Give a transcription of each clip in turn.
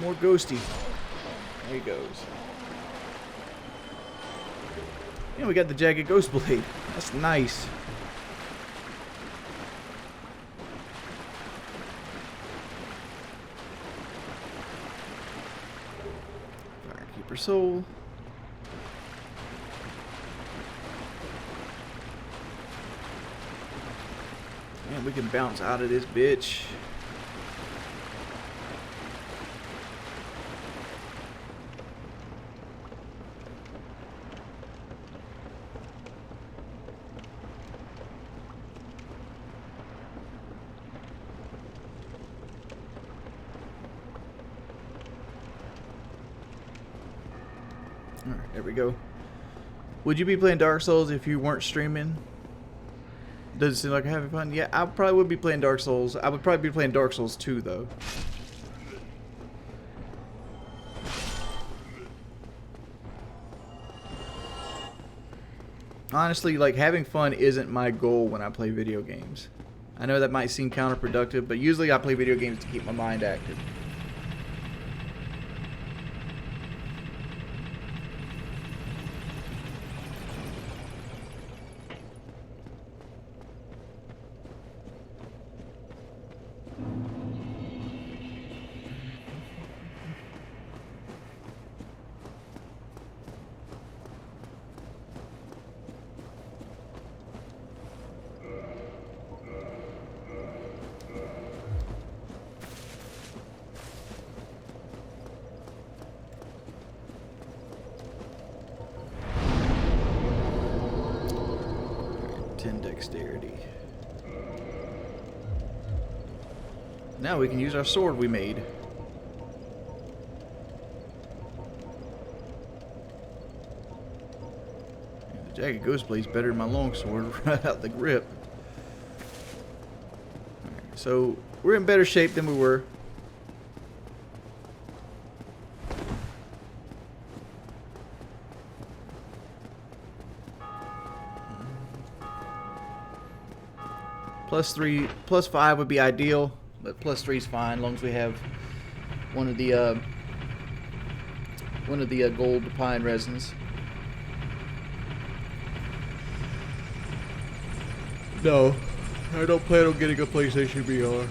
more ghosty. There he goes. And we got the jagged ghost blade. That's nice. Firekeeper soul. And we can bounce out of this bitch. Alright, there we go. Would you be playing Dark Souls if you weren't streaming? Does it seem like I'm having fun? Yeah, I probably would be playing Dark Souls. I would probably be playing Dark Souls 2, though. Honestly, like, having fun isn't my goal when I play video games. I know that might seem counterproductive, but usually I play video games to keep my mind active. Dexterity. Now we can use our sword we made. The jagged ghost blade's better than my longsword right out the grip. Right, so we're in better shape than we were. +3, +5 would be ideal, but +3 is fine, as long as we have one of the gold pine resins. No, I don't plan on getting a PlayStation VR.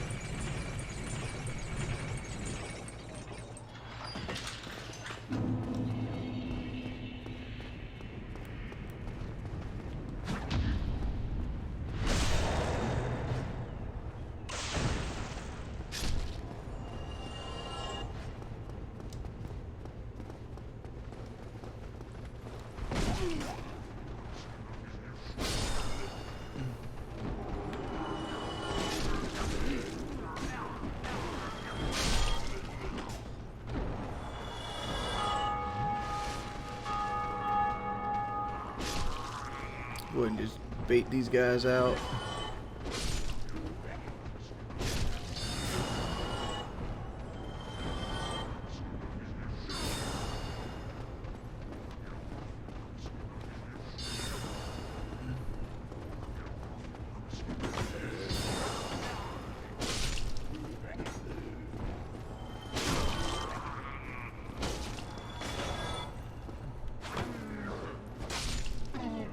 Go ahead and just bait these guys out.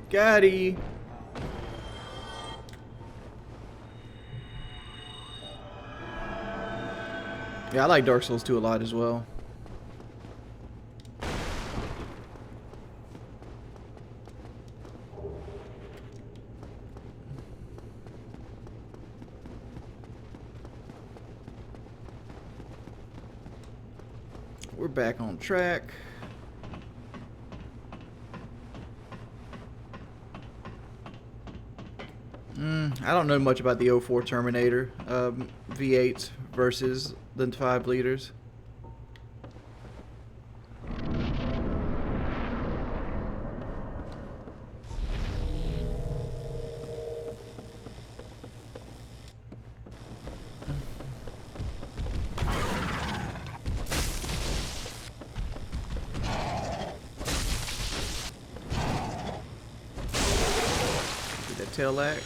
Got-y. Yeah, I like Dark Souls 2 a lot as well. We're back on track. I don't know much about the 04 Terminator V8s versus the 5 liters. Get that tail axe.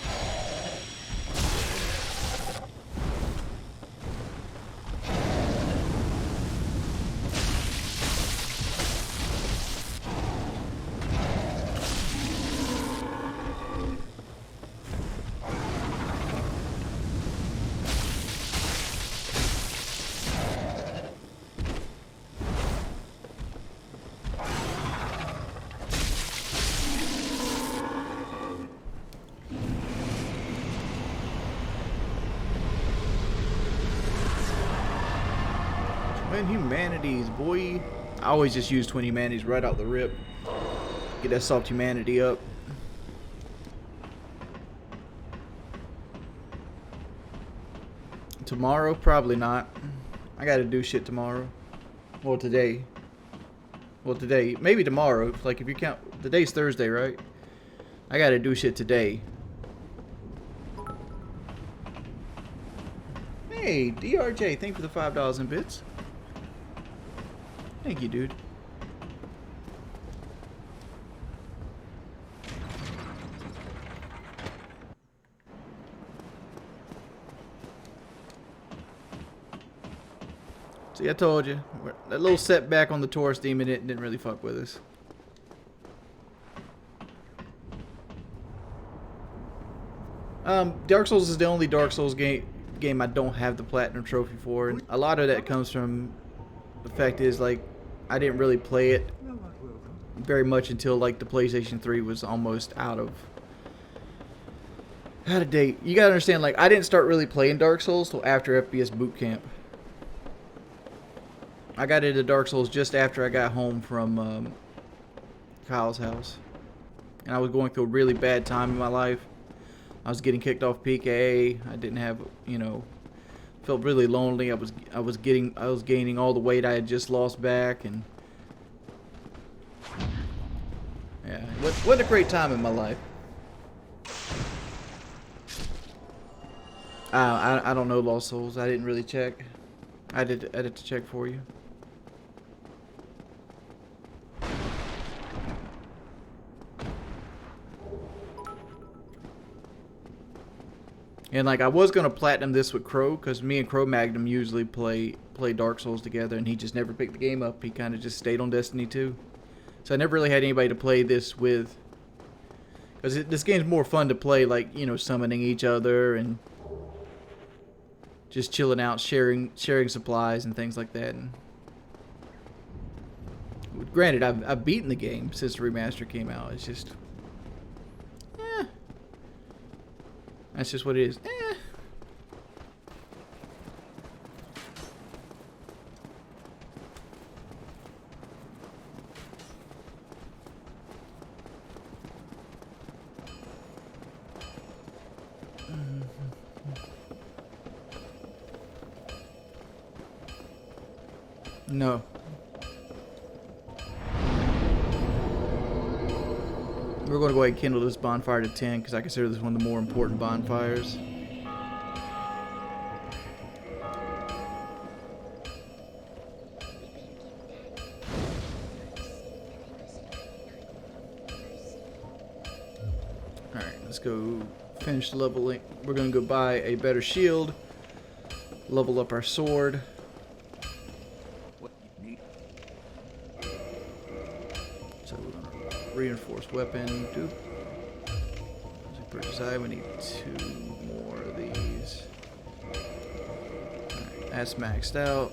Twin humanities, boy. I always just use twin humanities right out the rip. Get that soft humanity up. Tomorrow? Probably not. I gotta do shit tomorrow. Well, today. Well, today. Maybe tomorrow. Like, if you count... Today's Thursday, right? I gotta do shit today. Hey, DRJ, thank you for the $5 in bits. Thank you, dude. See, I told you. That little setback on the Taurus demon didn't really fuck with us. Dark Souls is the only Dark Souls game I don't have the platinum trophy for, and a lot of that comes from the fact is, like, I didn't really play it very much until like the PlayStation 3 was almost out of date. You gotta understand, like, I didn't start really playing Dark Souls till after FPS Boot Camp. I got into Dark Souls just after I got home from Kyle's house, and I was going through a really bad time in my life. I was getting kicked off PKA. I didn't have, you know, felt really lonely. I was gaining all the weight I had just lost back, and yeah, what a great time in my life. I don't know Lost Souls. I didn't really check. I did to check for you. And like, I was gonna platinum this with Crow, because me and Crow Magnum usually play Dark Souls together, and he just never picked the game up. He kind of just stayed on Destiny 2. So I never really had anybody to play this with, because this game's more fun to play, like, you know, summoning each other and just chilling out, sharing supplies and things like that. And granted, I've beaten the game since the remaster came out. It's just, that's just what it is. No. We're going to go ahead and kindle this bonfire to 10 because I consider this one of the more important bonfires. Alright, let's go finish leveling. We're going to go buy a better shield, level up our sword. Reinforced weapon. Purchase item. We need 2 more of these. Alright, that's maxed out.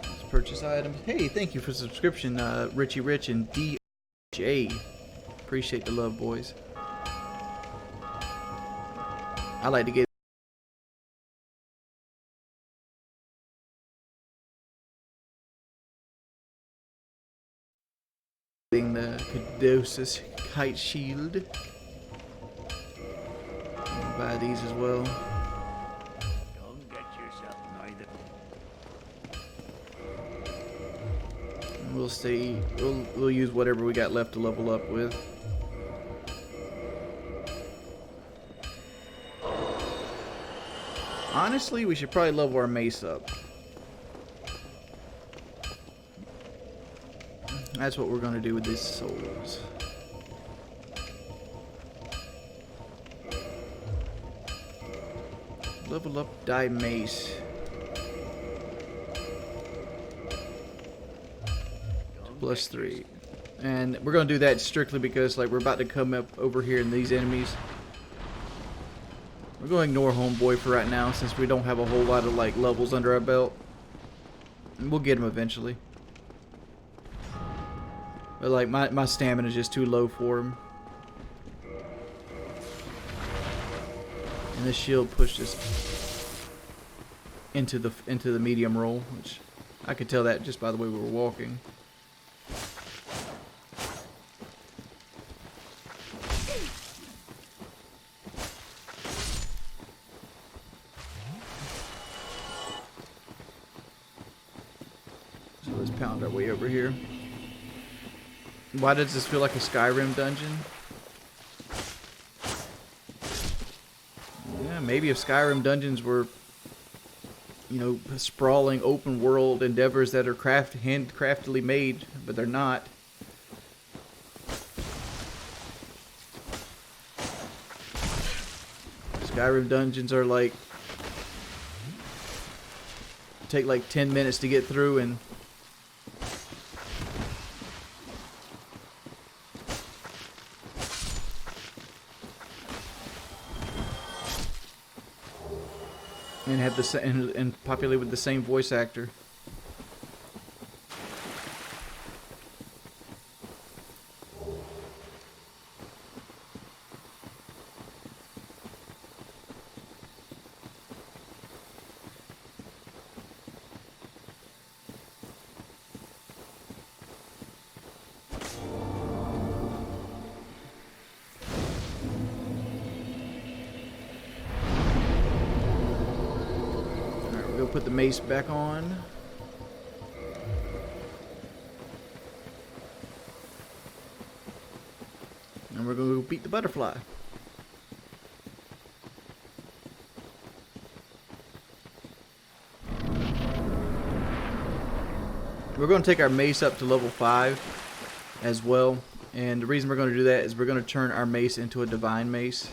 Let's purchase items. Hey, thank you for the subscription, Richie Rich and DJ. Appreciate the love, boys. I like to get the Caduceus Kite Shield. I'll buy these as well. Don't get yourself neither. And we'll stay. We'll use whatever we got left to level up with. Honestly, we should probably level our mace up. That's what we're going to do with these souls. Level up die mace. +3. And we're going to do that strictly because, like, we're about to come up over here in these enemies. We're going to ignore Homeboy for right now since we don't have a whole lot of, like, levels under our belt. And we'll get him eventually. But like my stamina is just too low for him. And this shield pushed us into the medium roll, which I could tell that just by the way we were walking. So let's pound our way over here. Why does this feel like a Skyrim dungeon? Yeah, maybe if Skyrim dungeons were, you know, sprawling open world endeavors that are handcraftedly made, but they're not. Skyrim dungeons are like, take like 10 minutes to get through and have the and populate with the same voice actor. Put the mace back on. And we're going to go beat the butterfly. We're going to take our mace up to level 5 as well. And the reason we're going to do that is we're going to turn our mace into a divine mace.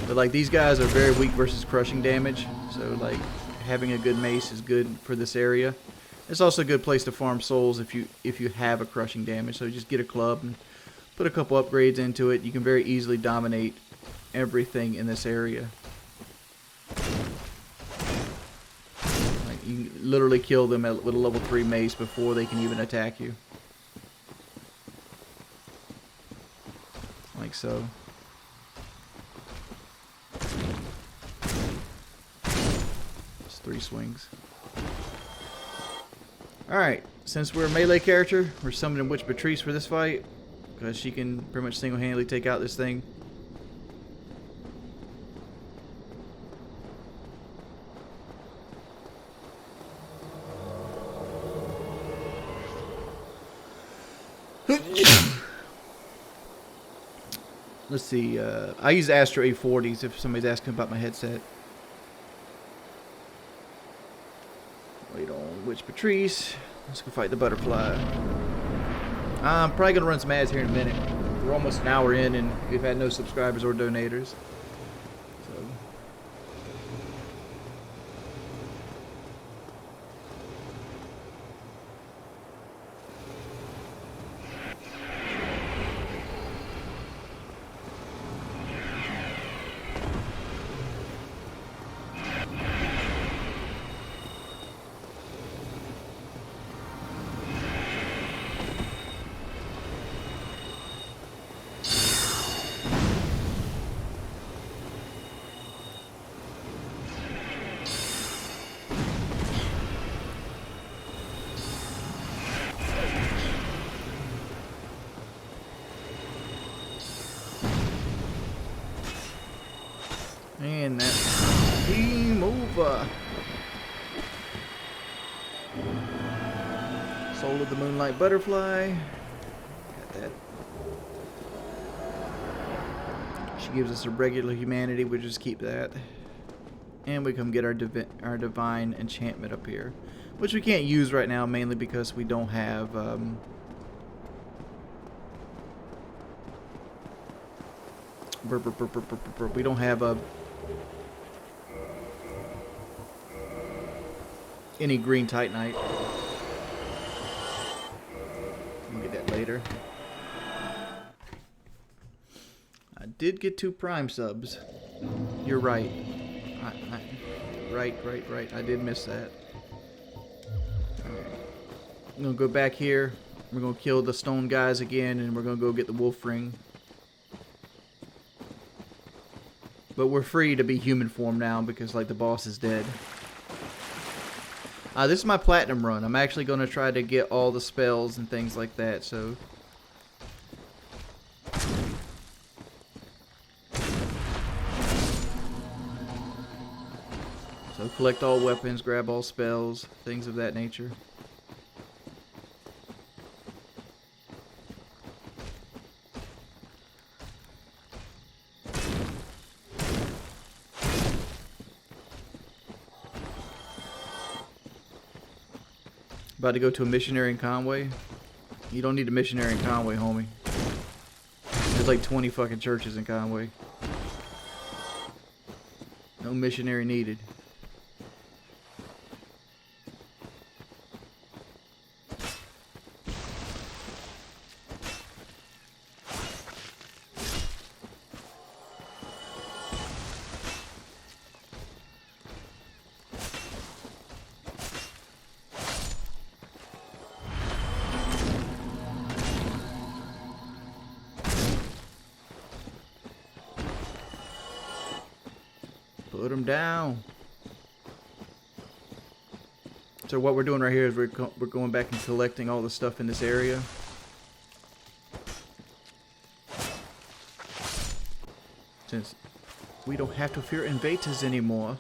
But like these guys are very weak versus crushing damage, so like having a good mace is good for this area. It's also a good place to farm souls if you have a crushing damage. So just get a club and put a couple upgrades into it. You can very easily dominate everything in this area. Like you can literally kill them with a level 3 mace before they can even attack you. Like so. Just 3 swings. Alright, since we're a melee character, we're summoning Witch Patrice for this fight, because she can pretty much single-handedly take out this thing. Let's see, I use Astro A40s if somebody's asking about my headset. Wait on Witch Patrice. Let's go fight the butterfly. I'm probably going to run some ads here in a minute. We're almost an hour in and we've had no subscribers or donators. So. And that's game over. Soul of the Moonlight Butterfly. Got that. She gives us a regular humanity. We'll just keep that. And we come get our divine enchantment up here, which we can't use right now, mainly because we don't have we don't have any green Titanite. We'll get that later. I did get 2 Prime subs. You're right. Right. I did miss that. Okay. I'm gonna go back here. We're gonna kill the stone guys again, and we're gonna go get the wolf ring. But we're free to be human form now because like the boss is dead. This is my platinum run. I'm actually going to try to get all the spells and things like that, so... So collect all weapons, grab all spells, things of that nature. About to go to a missionary in Conway. You don't need a missionary in Conway, homie. There's like 20 fucking churches in Conway. No missionary needed. Put them down. So what we're doing right here is we're going back and collecting all the stuff in this area. Since we don't have to fear invaders anymore.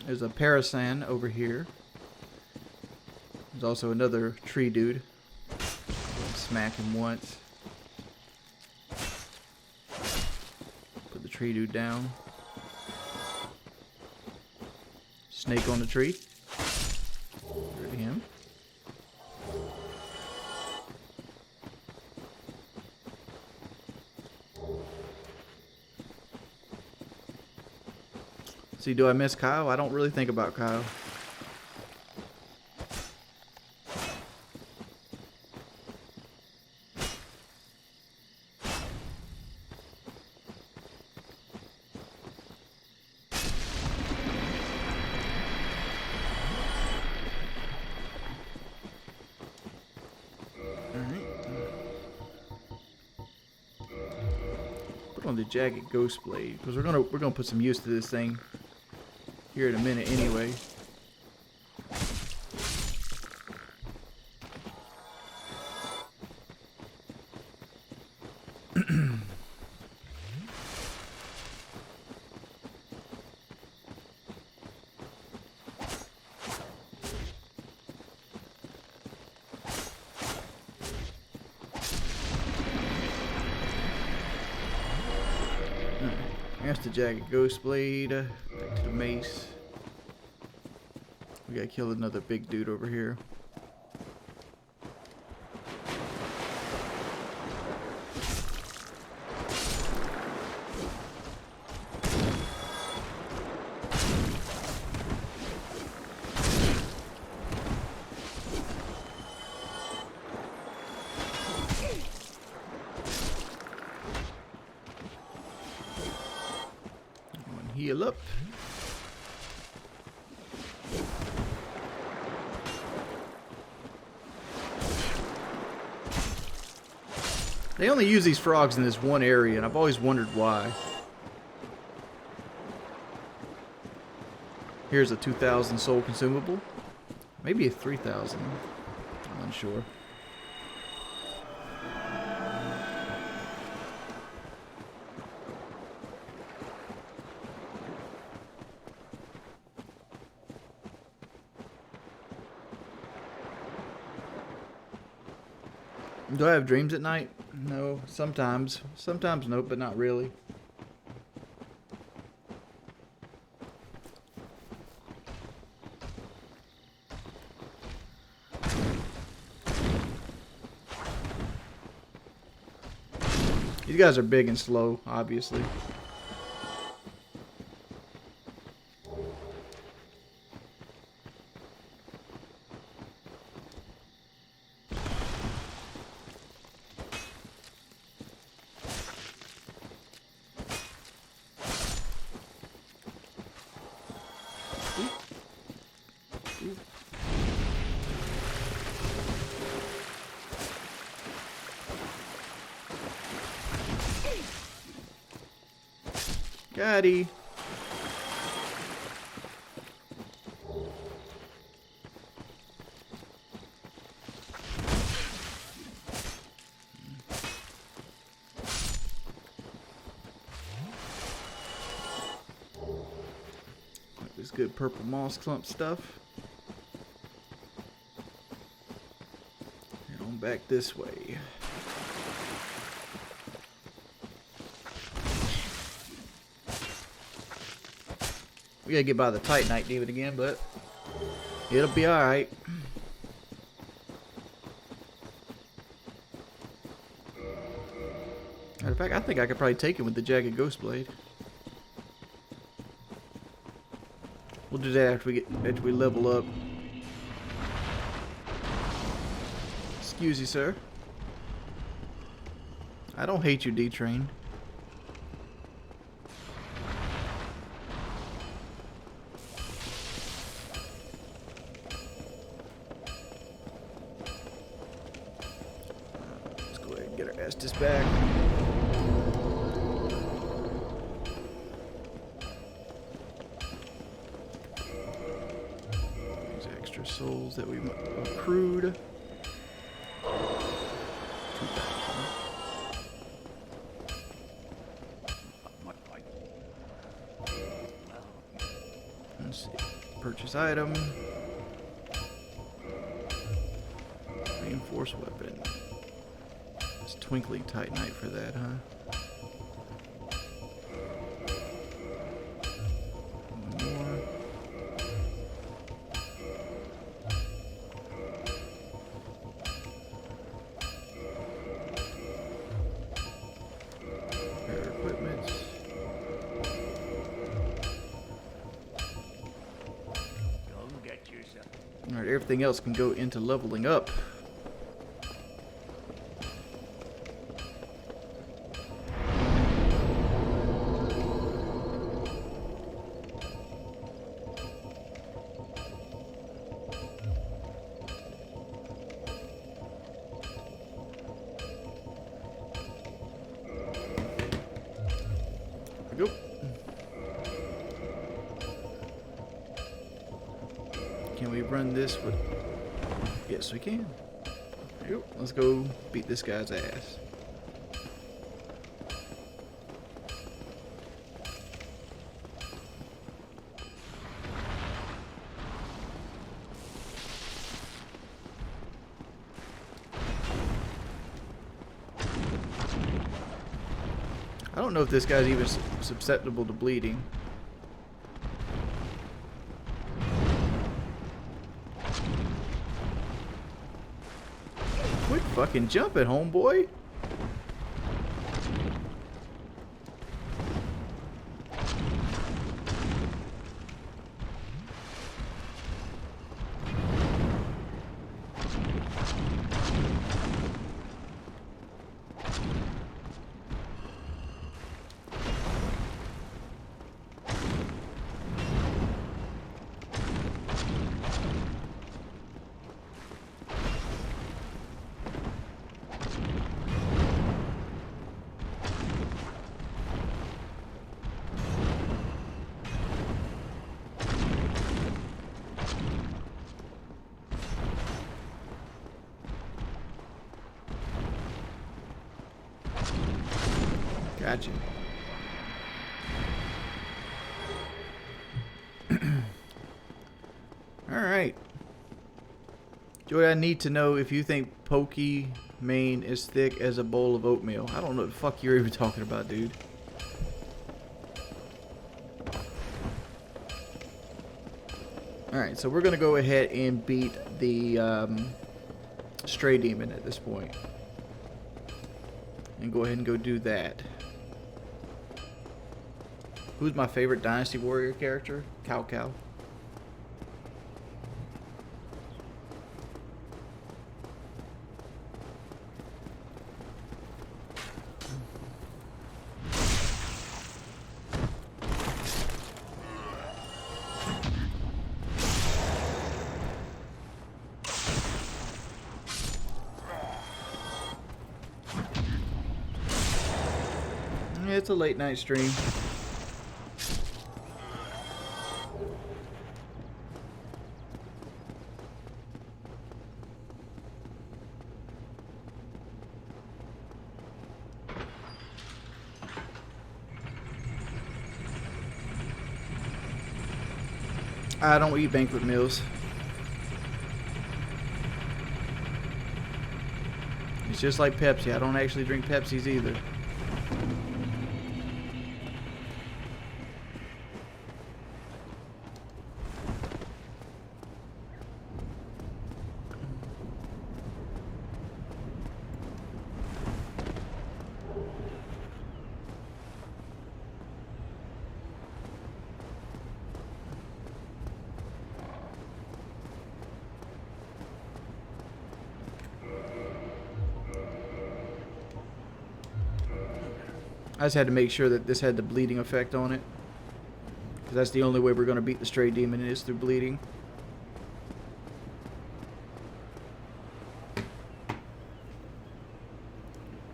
There's a Parasan over here. There's also another tree dude. Smack him once. Put the tree dude down. Snake on the tree. Get rid of him. See, do I miss Kyle? I don't really think about Kyle. Put on the jagged ghost blade because we're gonna put some use to this thing here in a minute anyway. There's the jagged ghost blade. Back to the mace. We gotta kill another big dude over here. Heal up. They only use these frogs in this one area, and I've always wondered why. Here's a 2,000 soul consumable. Maybe a 3,000. I'm unsure. Do I have dreams at night? No, sometimes. Sometimes no, but not really. These guys are big and slow, obviously. Got he. This good purple moss clump stuff. And on back this way. We gotta get by the Titanite demon again, but it'll be alright. Matter of fact, I think I could probably take him with the Jagged Ghost Blade. We'll do that after we level up. Excuse you, sir. I don't hate you, D-Train. Let's go ahead and get our Estus back. Souls that we accrued. 2,000. Let's see. Purchase item. Reinforced weapon. It's Twinkling Titanite for that, huh? Alright, everything else can go into leveling up. There we go. Can we run this with... Yes, we can. There we go. Let's go beat this guy's ass. I don't know if this guy's even susceptible to bleeding. Quit fucking jumping, homeboy. Gotcha. Alright. Joey, I need to know if you think Pokemane is thick as a bowl of oatmeal. I don't know what the fuck you're even talking about, dude. Alright, so we're going to go ahead and beat the Stray Demon at this point. And go ahead and go do that. Who's my favorite Dynasty Warrior character? Cow Cow. It's a late night stream. I don't eat banquet meals. It's just like Pepsi. I don't actually drink Pepsis either. I just had to make sure that this had the bleeding effect on it. Because that's the only way we're going to beat the stray demon is through bleeding.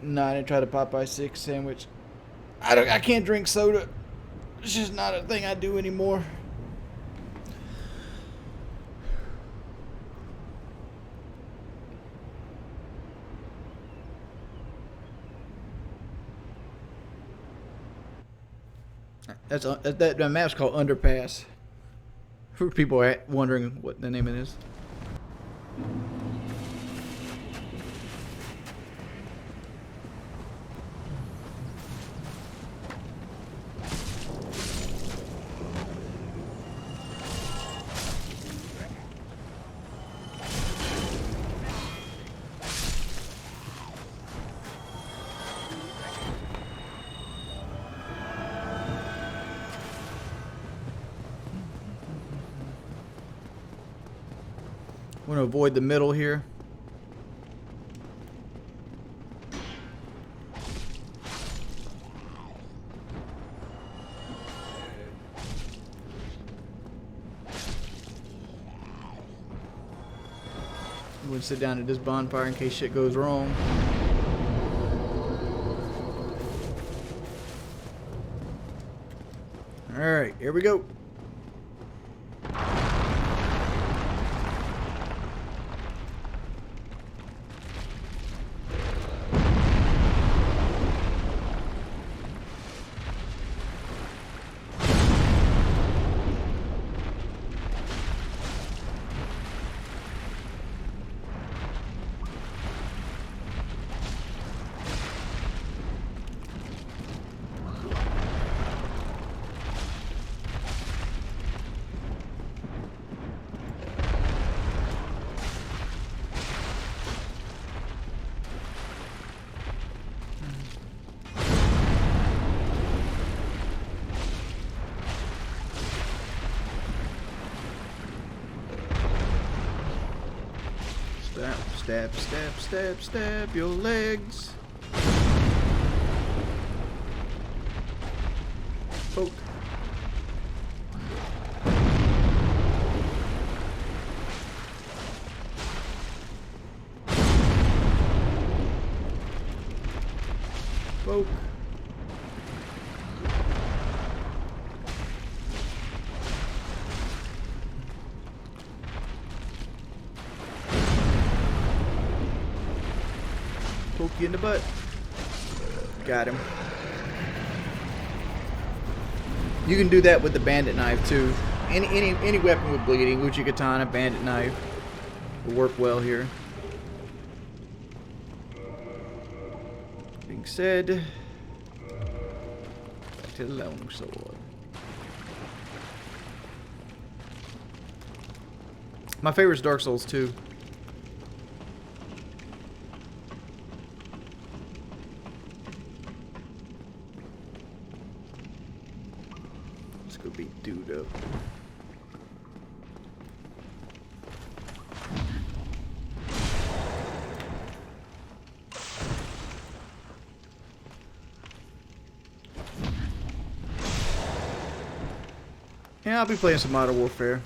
No, I didn't try the Popeye 6 sandwich. I can't drink soda. It's just not a thing I do anymore. That map's called Underpass. For people wondering what the name of it is. I'm going to avoid the middle here. I'm going to sit down at this bonfire in case shit goes wrong. Alright, here we go. Stab, stab, stab, stab your legs. Poke. Poke. Poke you in the butt. Got him. You can do that with the bandit knife too. Any weapon with bleeding, Uchi katana, bandit knife, will work well here. Being said, back to the long sword. My favorite is Dark Souls 2. Go beat dude up. Yeah, I'll be playing some Modern Warfare.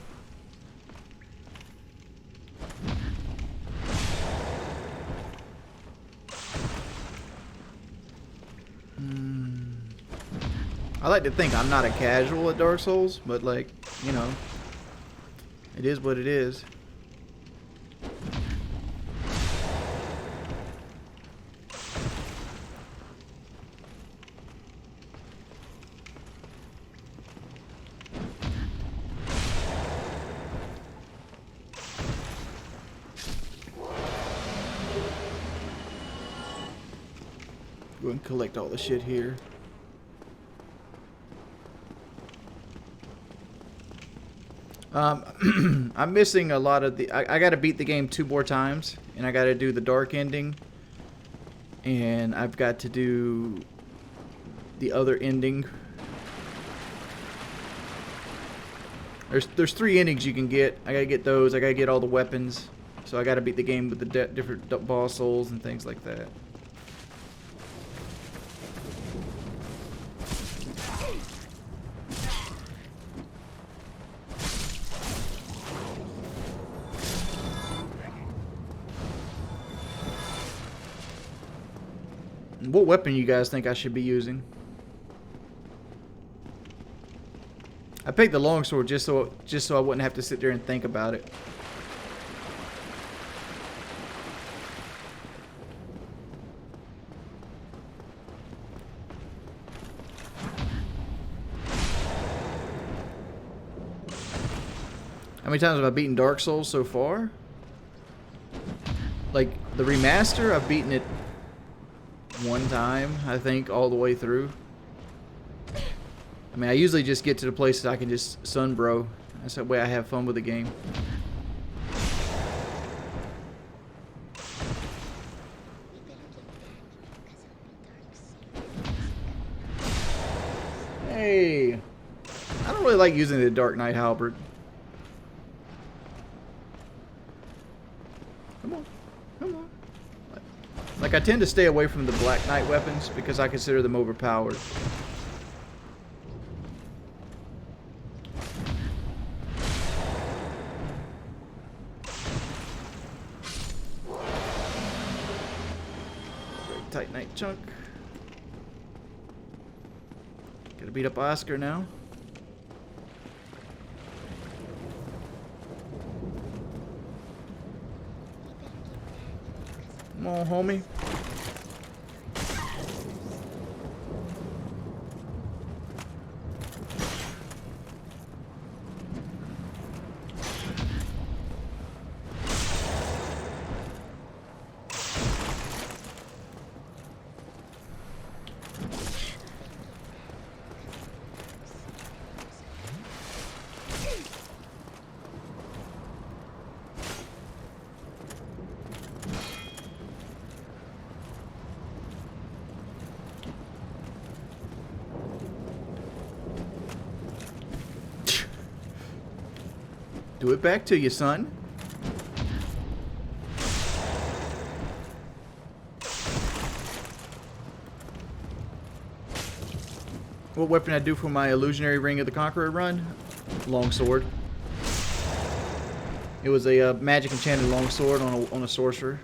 I like to think I'm not a casual at Dark Souls, but like, you know, it is what it is. Go and collect all the shit here. I'm missing a lot of the... I gotta beat the game 2 more times. And I gotta do the dark ending. And I've got to do the other ending. There's 3 endings you can get. I gotta get those. I gotta get all the weapons. So I gotta beat the game with the different boss souls and things like that. What weapon you guys think I should be using? I picked the longsword just so I wouldn't have to sit there and think about it. How many times have I beaten Dark Souls so far? Like the remaster, I've beaten it 1 time, I think, all the way through. I mean, I usually just get to the places I can just sunbro. That's the way I have fun with the game. Hey! I don't really like using the Dark Knight halberd. Come on. Come on. Like, I tend to stay away from the Black Knight weapons because I consider them overpowered. Titanite chunk. Gotta beat up Oscar now. Come on, homie. Do it back to you, son. What weapon I do for my Illusionary Ring of the Conqueror run? Longsword. It was a magic enchanted longsword on a sorcerer.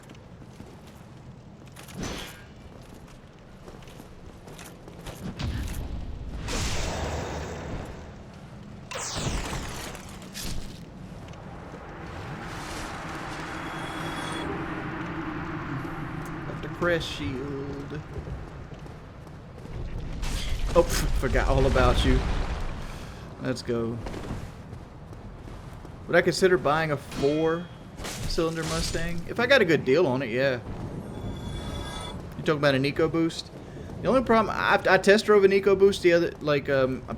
Crest shield. Oh, forgot all about you. Let's go. Would I consider buying a 4-cylinder Mustang? If I got a good deal on it, yeah. You talking about an EcoBoost? The only problem, I test drove an EcoBoost the other, like, I don't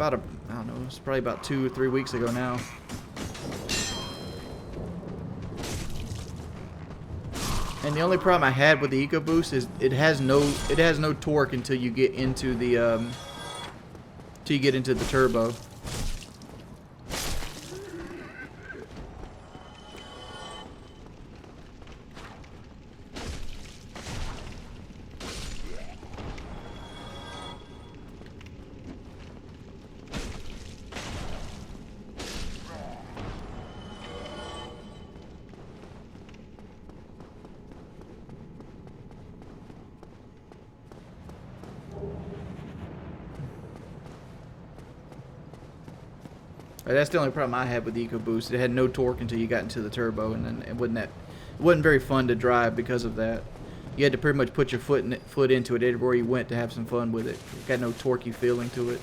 know, it's probably about 2 or 3 weeks ago now. And the only problem I had with the EcoBoost is it has no torque until you get into the turbo. That's the only problem I had with the EcoBoost. It had no torque until you got into the turbo, and then it wasn't very fun to drive because of that. You had to pretty much put your foot into it everywhere you went to have some fun with it. It got no torquey feeling to it.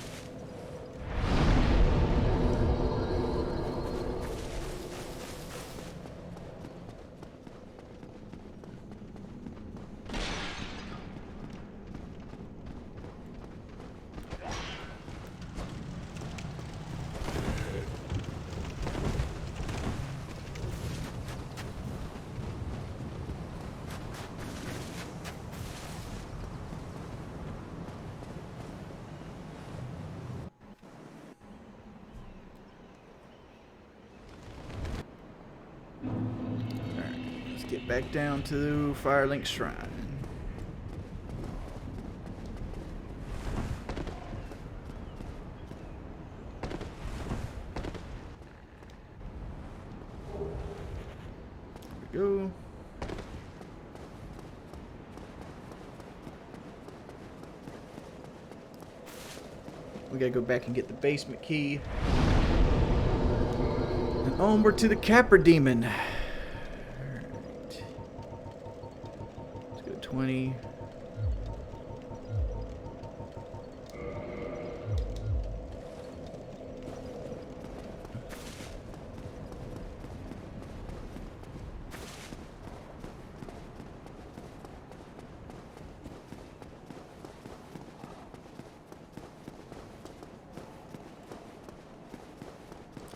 get back down to Firelink Shrine. There we go. We gotta go back and get the basement key. And onward to the Capra Demon. Alright. Let's go 20.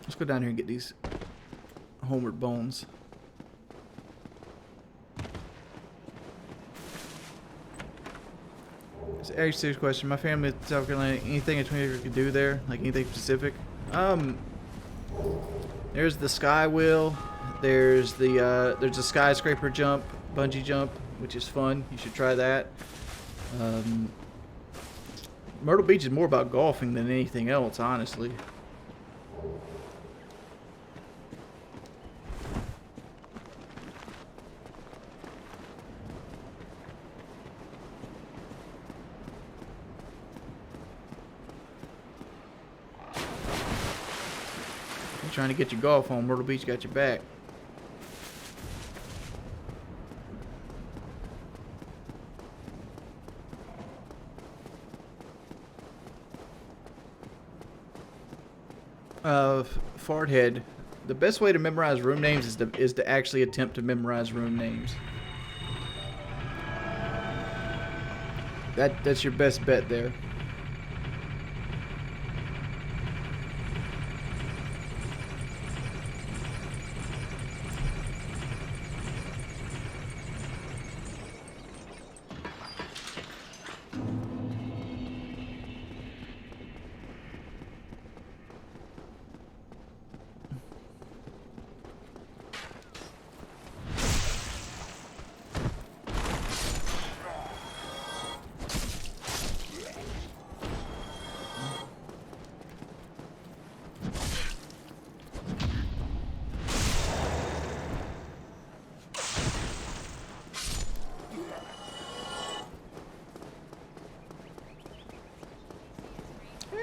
Let's go down here and get these homeward bones. It's a very serious question. My family in South Carolina, anything a teenager could do there? Like anything specific? There's the sky wheel. There's a skyscraper jump, bungee jump, which is fun. You should try that. Myrtle Beach is more about golfing than anything else, honestly. Trying to get your golf on, Myrtle Beach got your back. Farthead. The best way to memorize room names is to actually attempt to memorize room names. That's your best bet there.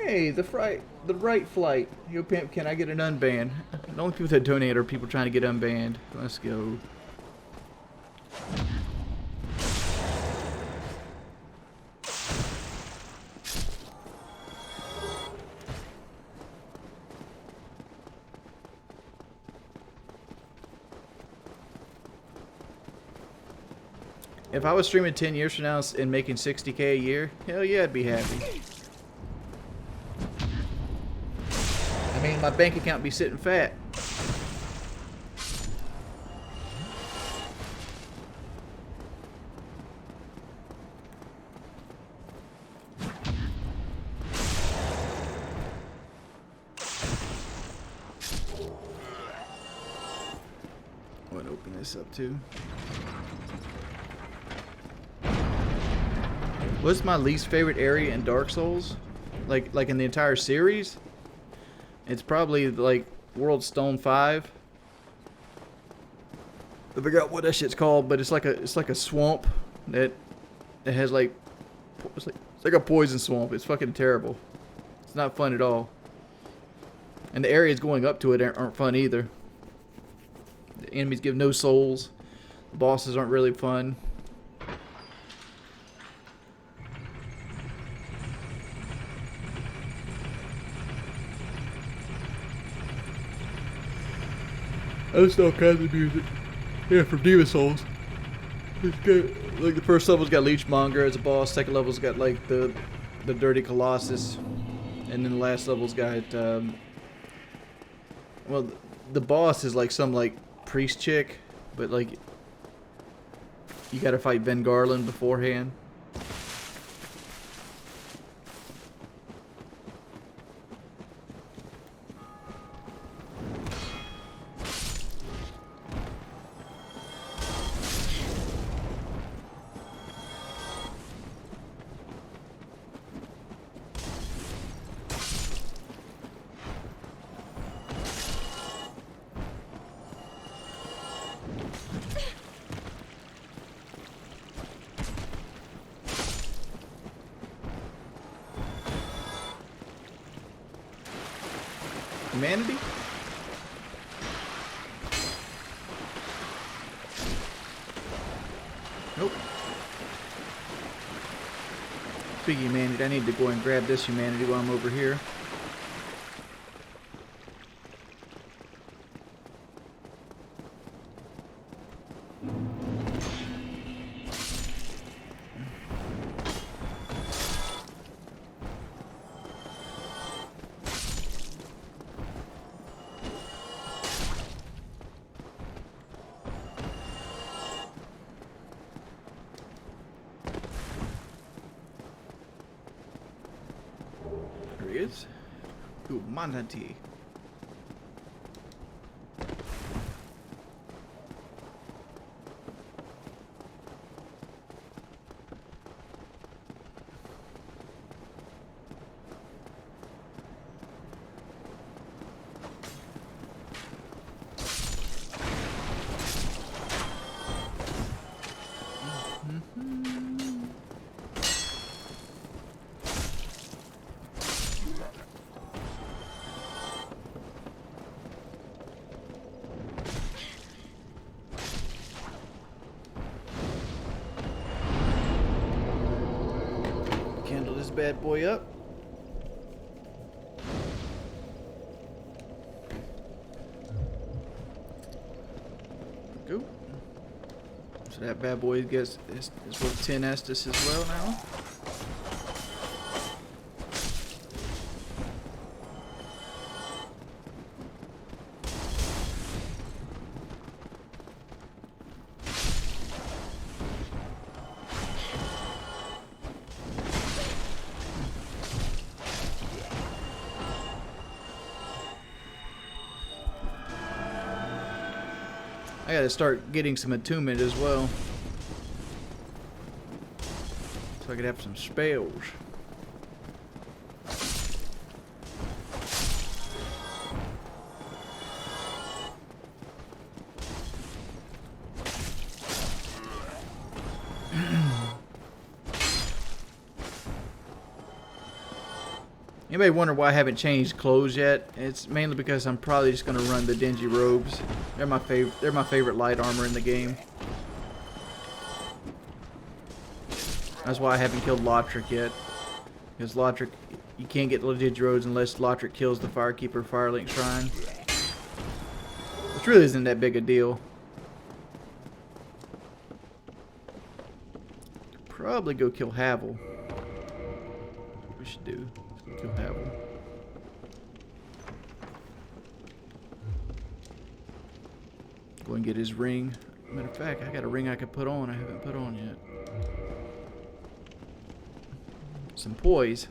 Hey, the right flight. Yo, pimp, can I get an unban? The only people that donate are people trying to get unbanned. Let's go. If I was streaming 10 years from now and making 60K a year, hell yeah, I'd be happy. I mean, my bank account be sitting fat. I want to open this up too. What's my least favorite area in Dark Souls? Like in the entire series? It's probably like World Stone 5. I forgot what that shit's called, but it's like a swamp that it has like it's like a poison swamp. It's fucking terrible. It's not fun at all. And the areas going up to it aren't fun either. The enemies give no souls. The bosses aren't really fun. I listen to all kinds of music. Yeah, from Demon Souls. It's good. Like the first level's got Leechmonger as a boss. Second level's got like the Dirty Colossus, and then the last level's got well, the boss is like some like priest chick, but like you got to fight Ben Garland beforehand. Humanity? Nope. Speaking of humanity, I need to go and grab this humanity while I'm over here. There he is. Humanity. Candle this bad boy up. Go. So that bad boy gets is worth 10 Estus as well now. I gotta start getting some attunement as well, so I could have some spells. Anybody wonder why I haven't changed clothes yet? It's mainly because I'm probably just gonna run the dingy robes. They're my favorite light armor in the game. That's why I haven't killed Lotric yet. Because Lotric, you can't get the dingy robes unless Lotric kills the Firekeeper Firelink Shrine. Which really isn't that big a deal. Probably go kill Havel. We should do. Kill Havel. Go and get his ring. Matter of fact, I got a ring I could put on. I haven't put on yet. Some poise.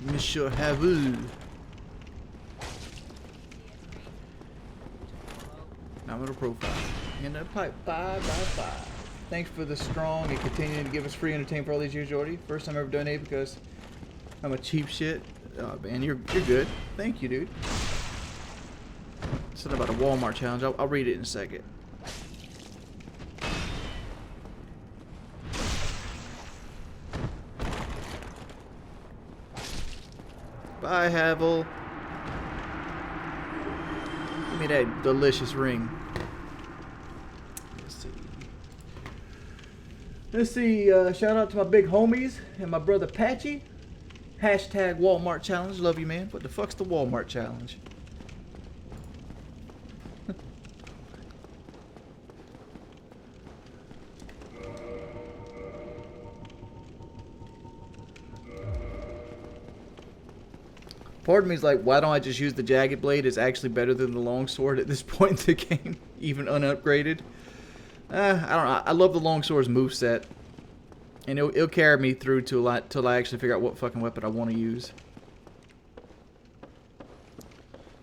Monsieur Havu. Nominal profile. And a pipe 5 by 5. Thanks for the strong and continuing to give us free entertainment for all these years, Jordy. First time I ever donated because I'm a cheap shit. Oh, man, you're good. Thank you, dude. Something about a Walmart challenge. I'll read it in a second. Bye, Havel. Give me that delicious ring. Let's see. Let's see. Shout out to my big homies and my brother Patchy. Hashtag Walmart challenge. Love you, man. What the fuck's the Walmart challenge? Part of me is like, why don't I just use the jagged blade? It's actually better than the longsword at this point in the game, even unupgraded. I don't know. I love the longsword's moveset. And it'll carry me through till I actually figure out what fucking weapon I want to use.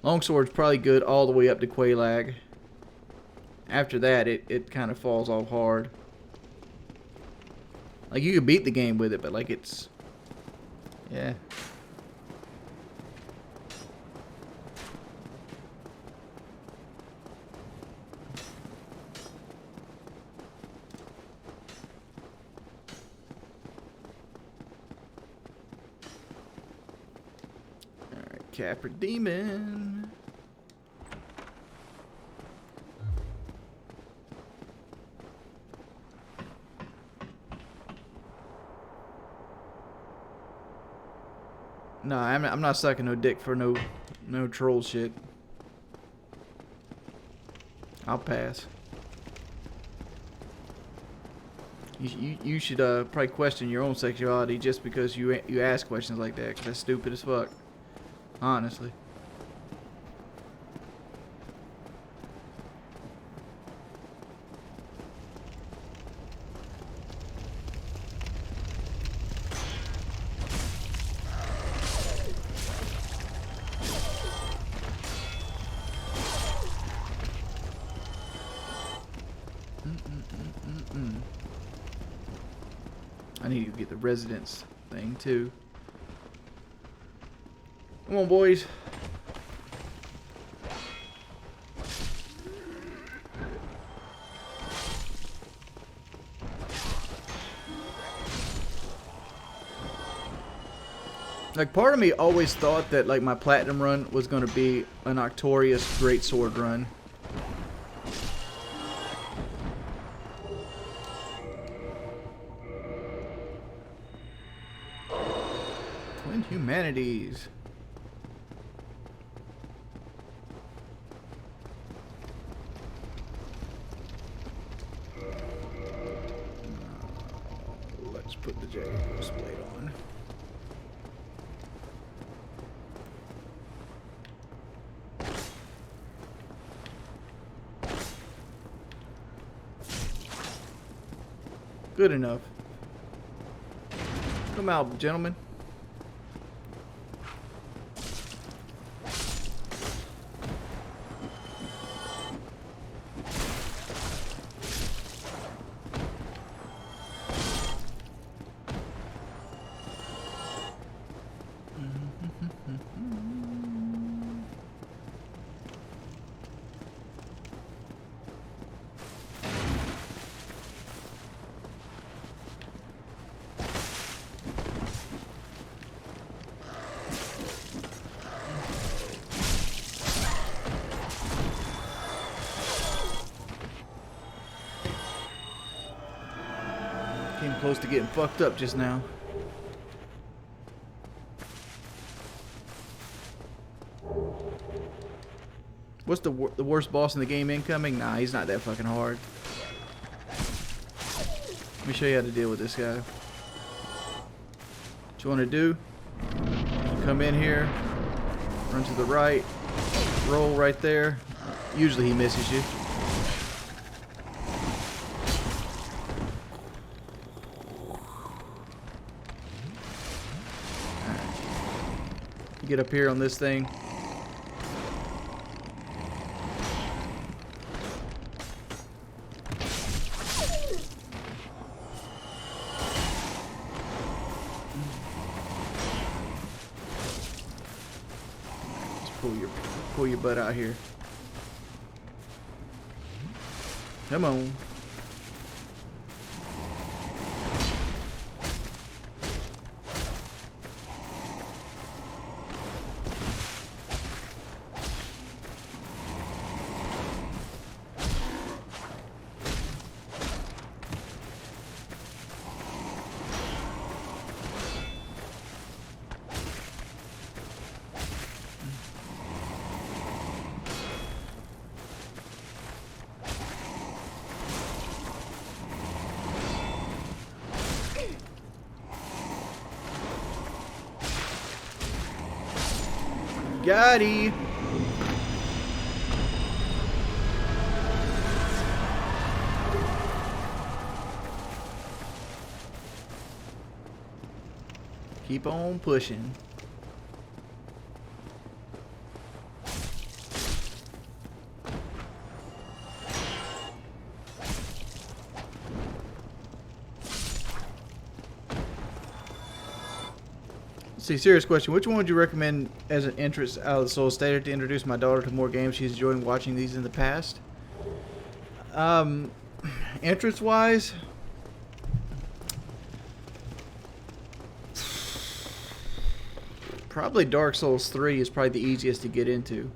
Longsword's probably good all the way up to Quelaag. After that, it kind of falls off hard. Like, you can beat the game with it, but like it's... Yeah. Capra Demon. No, I'm not sucking no dick for no troll shit. I'll pass. You should probably question your own sexuality just because you ask questions like that, 'cause that's stupid as fuck. Honestly. I need to get the residence thing too. Come on, boys. Like, part of me always thought that, like, my platinum run was going to be an Arctorius greatsword run. Twin Humanities. Let's put the Jagged blade on. Good enough. Come out, gentlemen. Came close to getting fucked up just now. What's the worst boss in the game incoming? Nah, he's not that fucking hard. Let me show you how to deal with this guy. What you want to do? Come in here, run to the right, roll right there. Usually he misses you. Get up here on this thing. Just pull your butt out here. Come on. Gotti. Keep on pushing. See, serious question. Which one would you recommend as an entrance out of the Soul Stater to introduce my daughter to more games she's enjoying watching these in the past? Entrance-wise, probably Dark Souls 3 is probably the easiest to get into.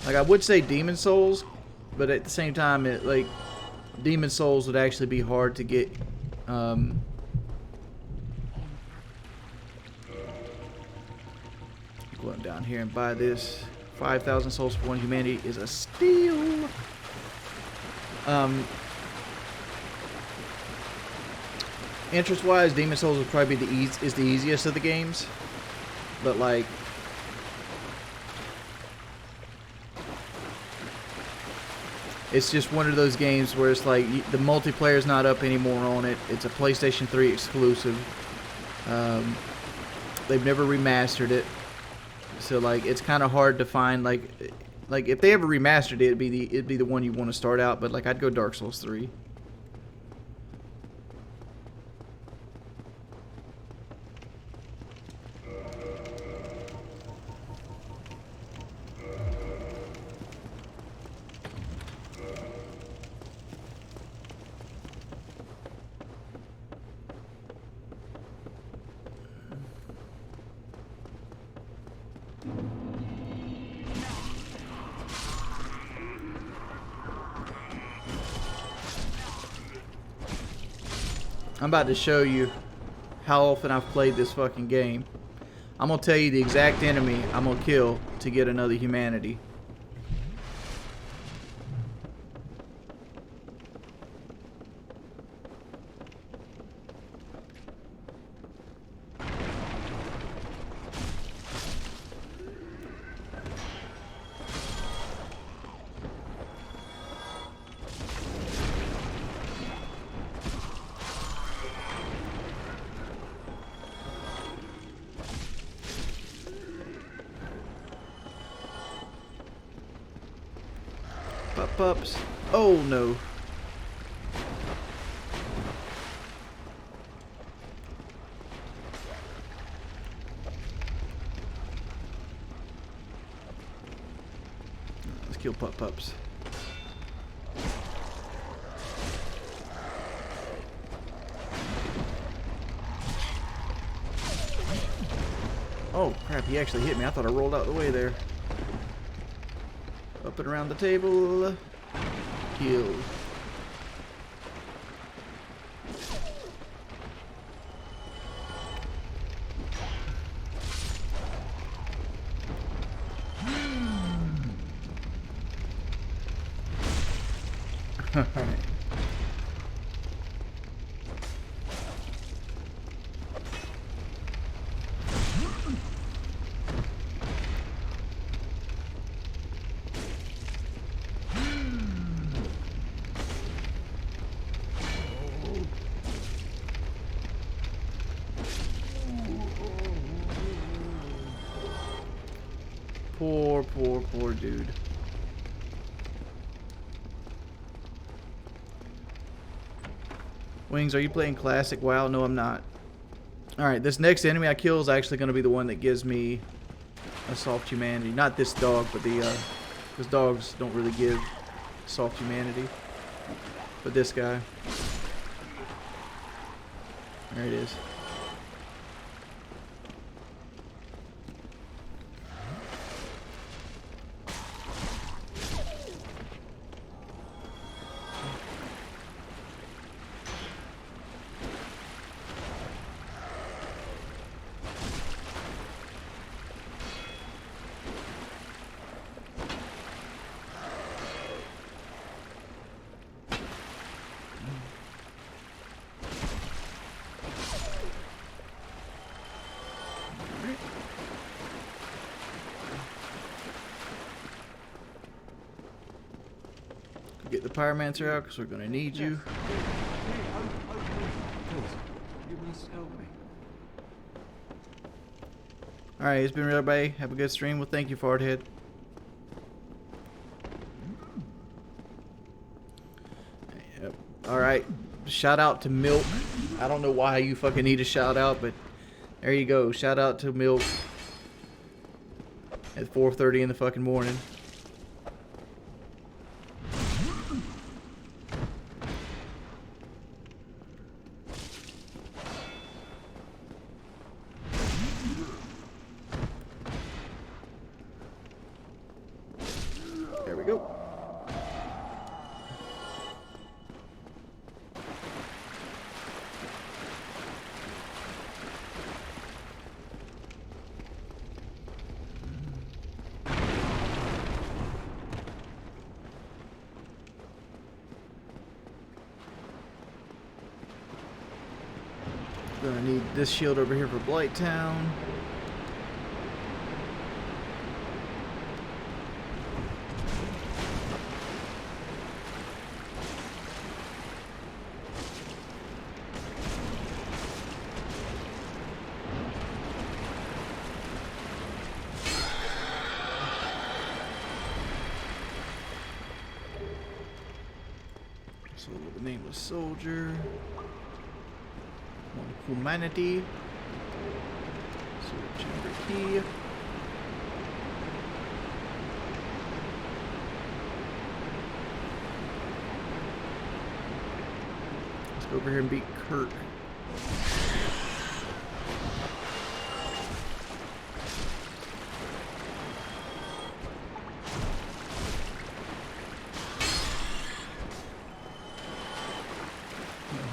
Like, I would say Demon Souls, but at the same time, Demon Souls would actually be hard to get. Going down here and buy this. 5,000 souls for one humanity is a steal. Interest-wise, Demon Souls would probably be the easiest of the games, but like, it's just one of those games where it's like the multiplayer's not up anymore on it. It's a PlayStation 3 exclusive. They've never remastered it. So like it's kind of hard to find like if they ever remastered it, it'd be the one you want to start out. But like I'd go Dark Souls 3. I'm about to show you how often I've played this fucking game. I'm gonna tell you the exact enemy I'm gonna kill to get another humanity. Pups. Oh no. Let's kill pups. Oh crap, he actually hit me. I thought I rolled out the way there. Up and around the table. Kill. Alright. Poor dude. Wings, are you playing classic WoW? No, I'm not. Alright, this next enemy I kill is actually going to be the one that gives me a soft humanity. Not this dog, but because dogs don't really give soft humanity. But this guy. There it is. get the pyromancer out because we're gonna need you. You must help me. Alright, it's been real, everybody. Have a good stream. Well, thank you, Farthead. Yep. Alright. Shout out to Milk. I don't know why you fucking need a shout out, but there you go. Shout out to Milk at 4:30 in the fucking morning. There we go. Gonna need this shield over here for Blighttown. So the nameless soldier. One humanity. So chamber key. Let's go over here and beat Kirk.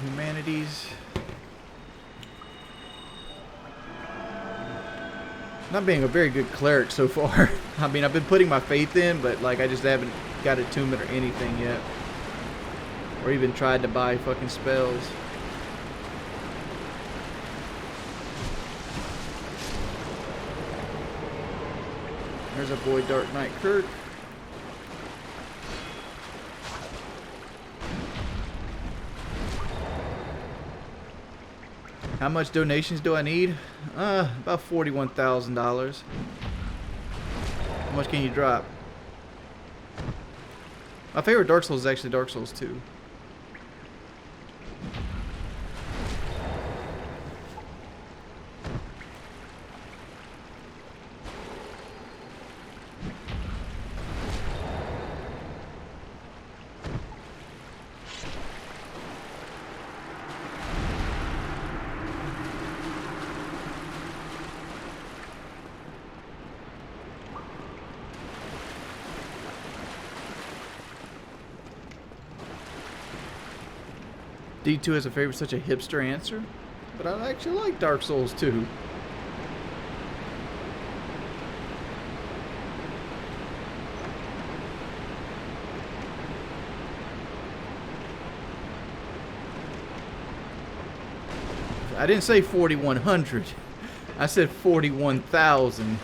Humanities. Not being a very good cleric so far. I mean, I've been putting my faith in, but like I just haven't got attunement or anything yet. Or even tried to buy fucking spells. There's our boy Dark Knight Kirk. How much donations do I need? About $41,000. How much can you drop? My favorite Dark Souls is actually Dark Souls 2. D2 has a favorite, such a hipster answer, but I actually like Dark Souls 2. I didn't say 4,100. I said 41,000.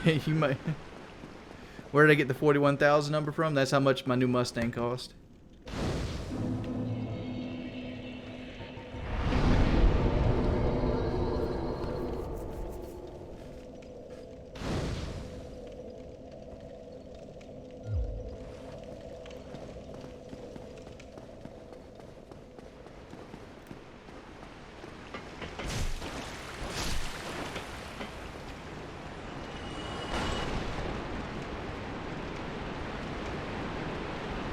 You might. Where did I get the 41,000 number from? That's how much my new Mustang cost.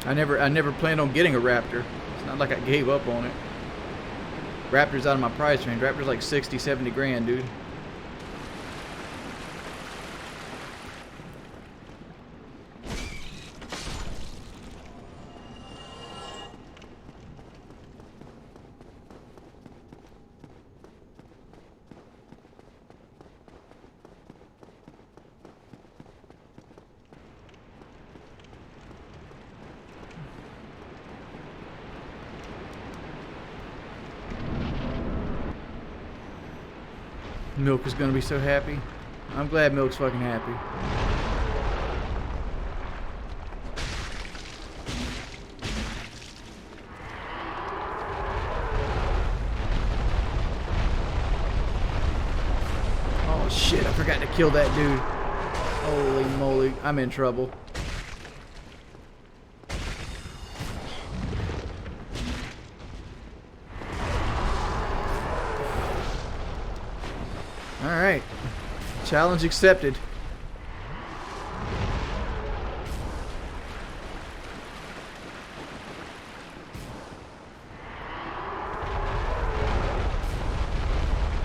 I never planned on getting a Raptor. It's not like I gave up on it. Raptor's out of my price range. Raptor's like 60, 70 grand, dude. Milk is gonna be so happy. I'm glad Milk's fucking happy. kill that dude. Holy moly, I'm in trouble. Alright. Challenge accepted.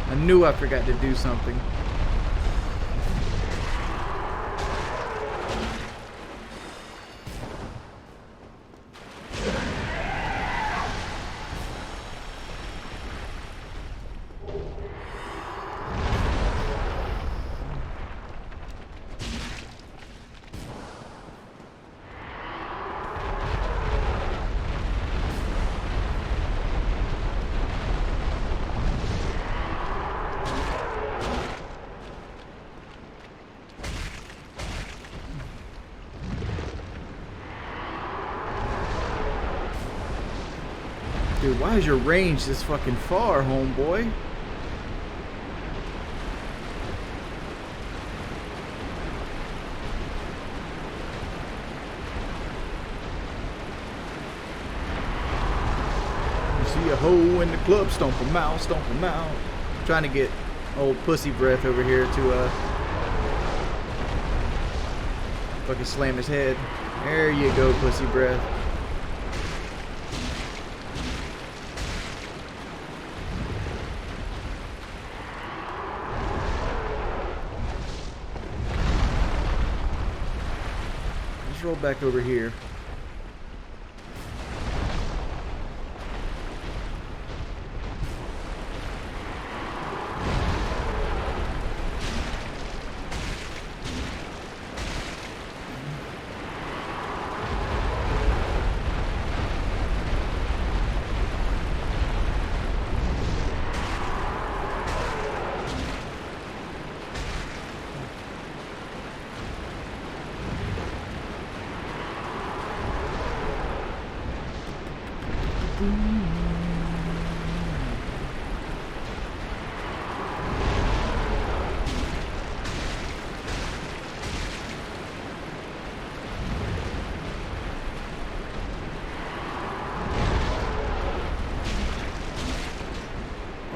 I knew I forgot to do something. Dude, why is your range this fucking far, homeboy? You see a hoe in the club, stomp 'em out, stomp 'em out. I'm trying to get old pussy breath over here to fucking slam his head. There you go, pussy breath. Roll back over here.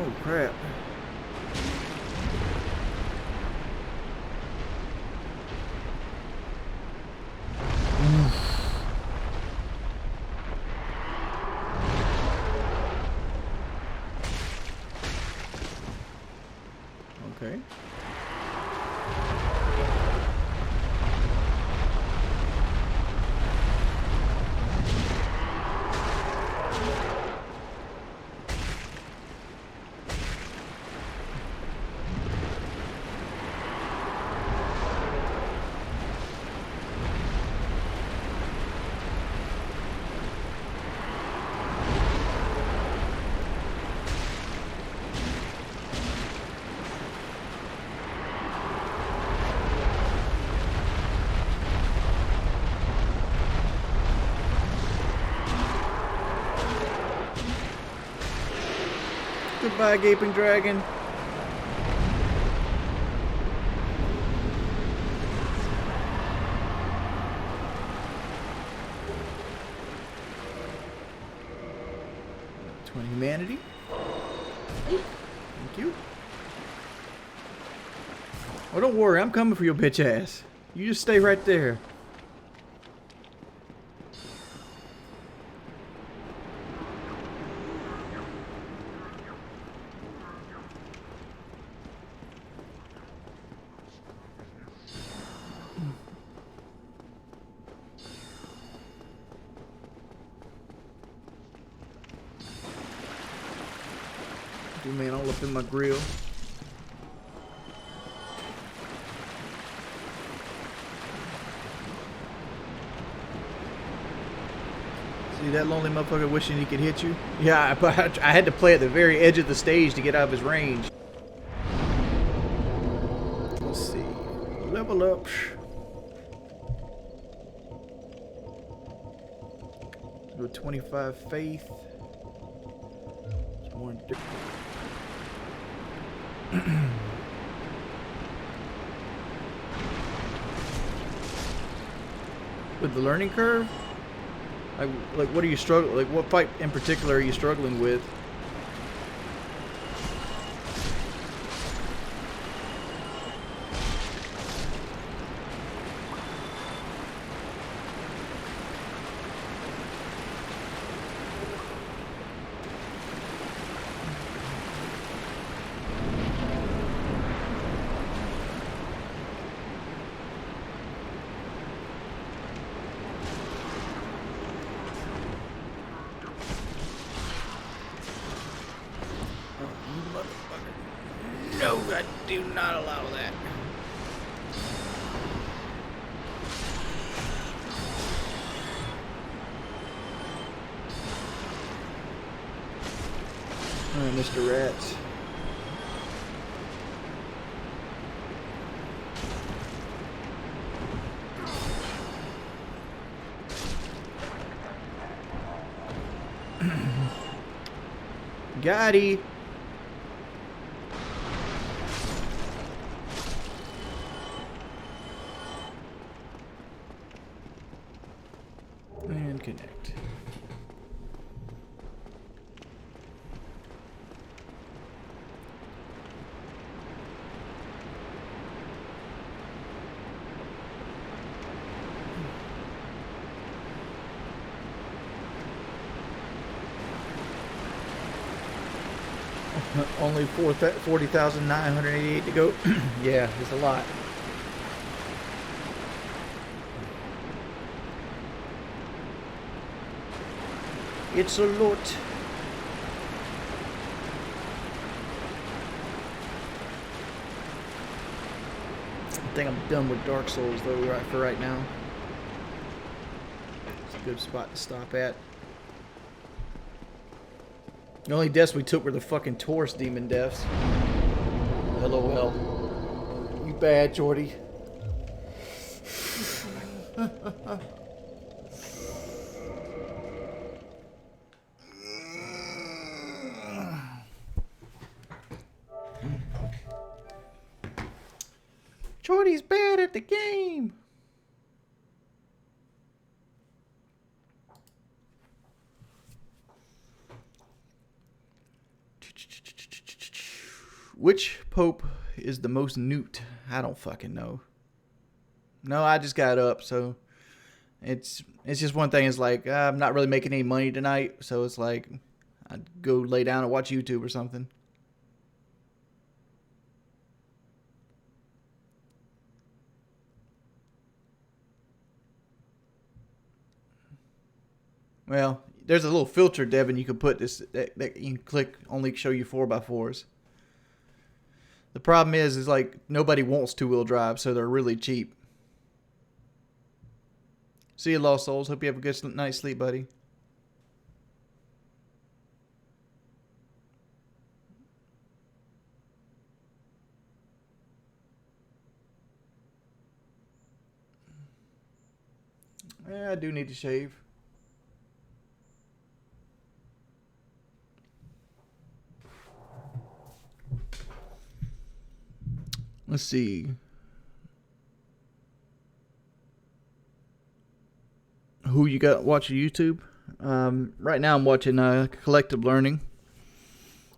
Oh crap. Okay. Goodbye, gaping dragon. Humanity. Thank you. Oh, don't worry, I'm coming for your bitch ass. You just stay right there. Dude, man, all up in my grill. See that lonely motherfucker wishing he could hit you? Yeah, but I had to play at the very edge of the stage to get out of his range. Let's see. Level up. Go 25 faith. More With the learning curve? Like what are you struggling? Like what fight in particular are you struggling with? No, I do not allow that. Alright, Mr. Rats. Gotti. And connect. Only 40,988 to go. Yeah, it's a lot. It's a lot. I think I'm done with Dark Souls though, for right now. It's a good spot to stop at. The only deaths we took were the fucking Taurus demon deaths. LOL. You bad, Jordy. Jordy's bad at the game. Which pope is the most newt? I don't fucking know. No, I just got up, so it's just one thing. It's like I'm not really making any money tonight, so it's like I'd go lay down and watch YouTube or something. Well, there's a little filter, Devin, you can put this that you can click only show you 4x4s. The problem is like nobody wants two-wheel drive, so they're really cheap. See you, Lost Souls. Hope you have a good night's sleep, buddy. Yeah, I do need to shave. Let's see. Who you got watching YouTube? Right now I'm watching Collective Learning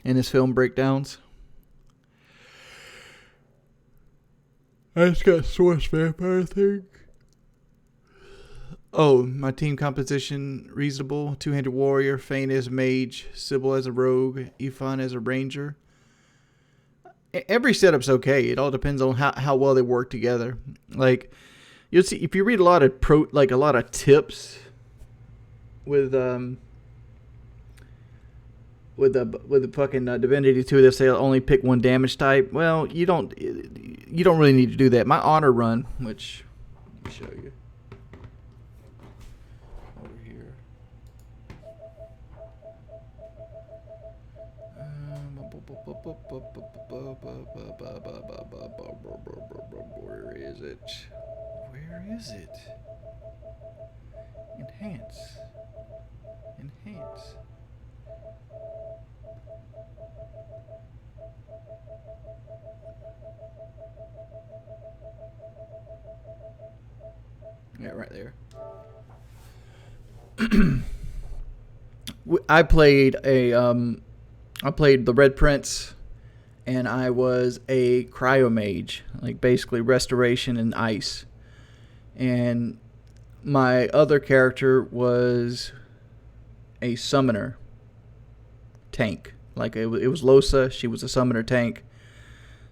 and his film breakdowns. I just got Source Vampire thing. Oh, my team composition reasonable. Two-handed warrior, Fane as a mage, Sybil as a rogue, Ifan as a ranger. Every setup's okay. It all depends on how well they work together. Like you'll see if you read a lot of a lot of tips with the fucking Divinity 2, they'll say only pick one damage type. Well, you don't really need to do that. My honor run, which let me show you over here. Where is it? Where is it? Enhance. Enhance. Yeah, right there. I played I played the Red Prince, and I was a cryomage, like basically restoration and ice. And my other character was a summoner tank. Like it was Losa. She was a summoner tank.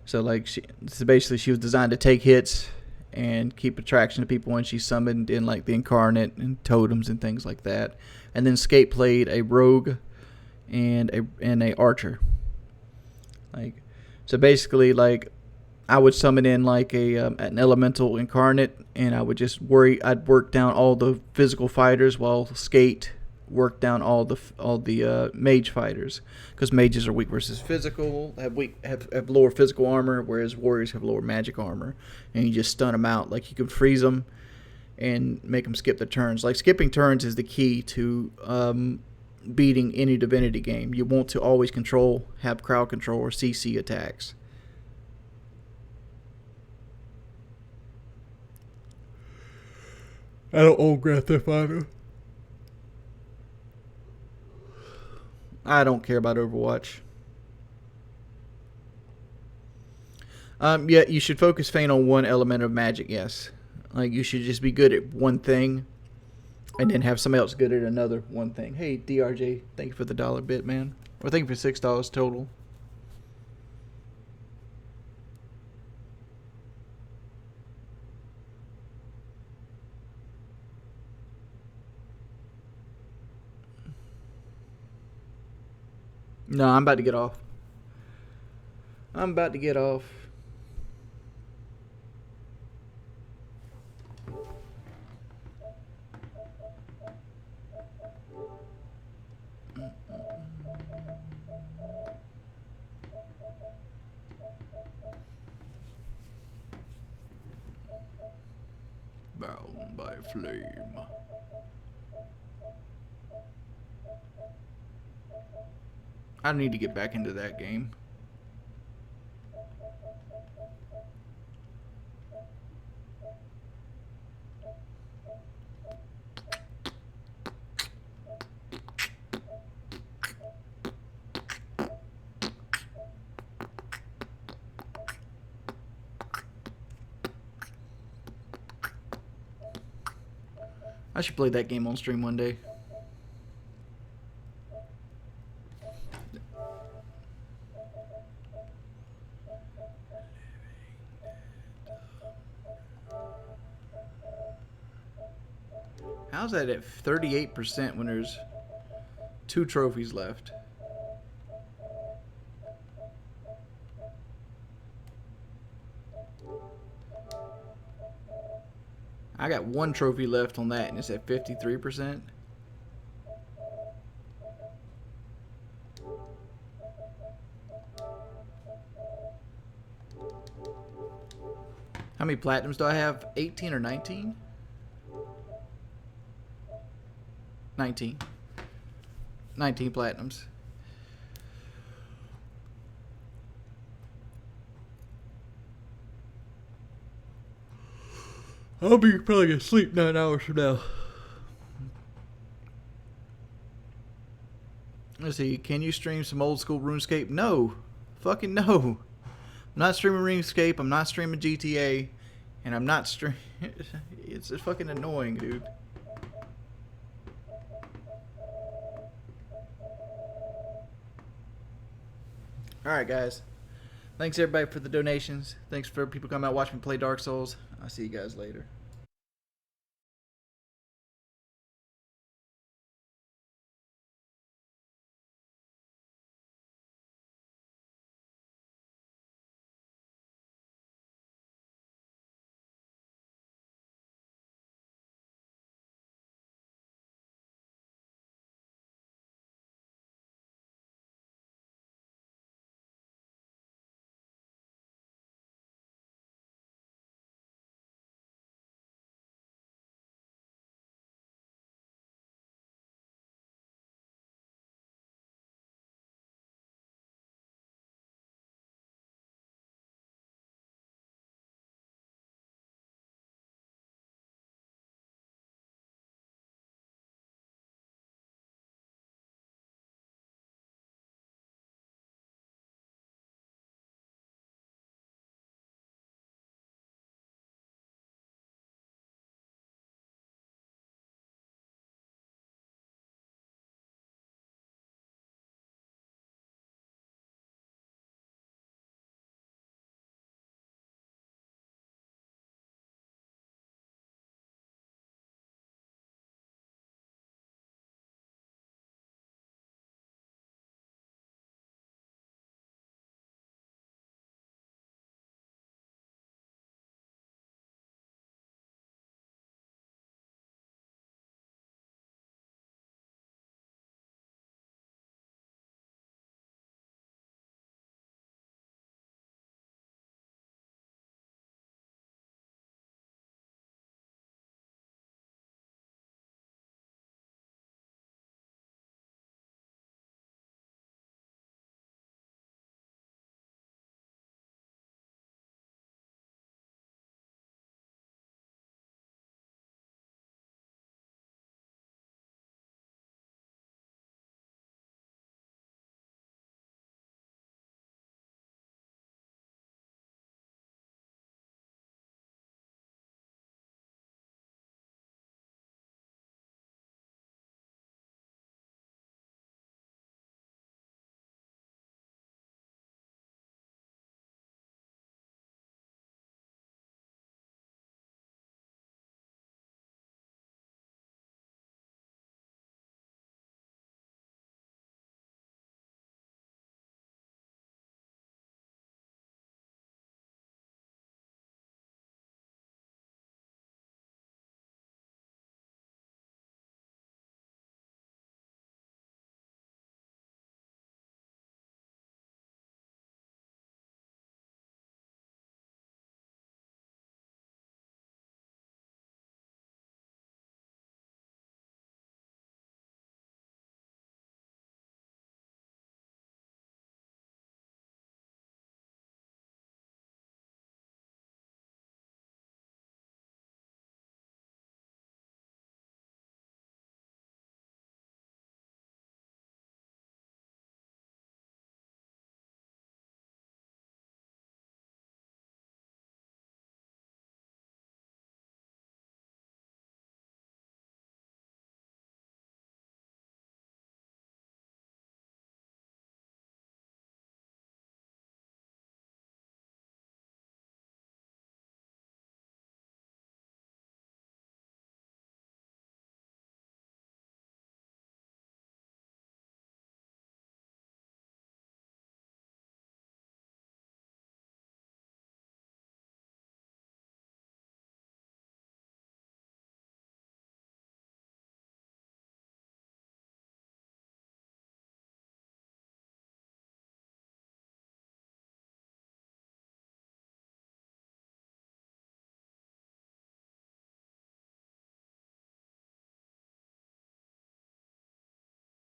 So like so basically she was designed to take hits and keep attraction to people when she's summoned in like the incarnate and totems and things like that. And then Skate played a rogue and a archer. Like so basically like I would summon in like an elemental incarnate, and I would just I'd work down all the physical fighters while Skate worked down all the mage fighters, because mages are weak versus physical, have lower physical armor, whereas warriors have lower magic armor, and you just stun them out. Like you can freeze them and make them skip the turns. Like skipping turns is the key to beating any divinity game. You want to always have crowd control or CC attacks. I don't own Grand Theft Auto. I don't care about Overwatch. Yeah, you should focus Fane on one element of magic, yes. Like, you should just be good at one thing, and then have somebody else good at another one thing. Hey, DRJ, thank you for the $1 bit, man. Or thank you for $6 total. No, I'm about to get off. I'm about to get off. Bound by flame. I need to get back into that game. I should play that game on stream one day. How's that at 38% when there's 2 trophies left? I got 1 trophy left on that, and it's at 53%. How many platinums do I have? 18 or 19? 19. 19 platinums. I'll be probably asleep 9 hours from now. Let's see. Can you stream some old school RuneScape? No. Fucking no. I'm not streaming RuneScape. I'm not streaming GTA. And I'm not streaming... It's just fucking annoying, dude. Alright, guys. Thanks, everybody, for the donations. Thanks for people coming out watching me play Dark Souls. I'll see you guys later.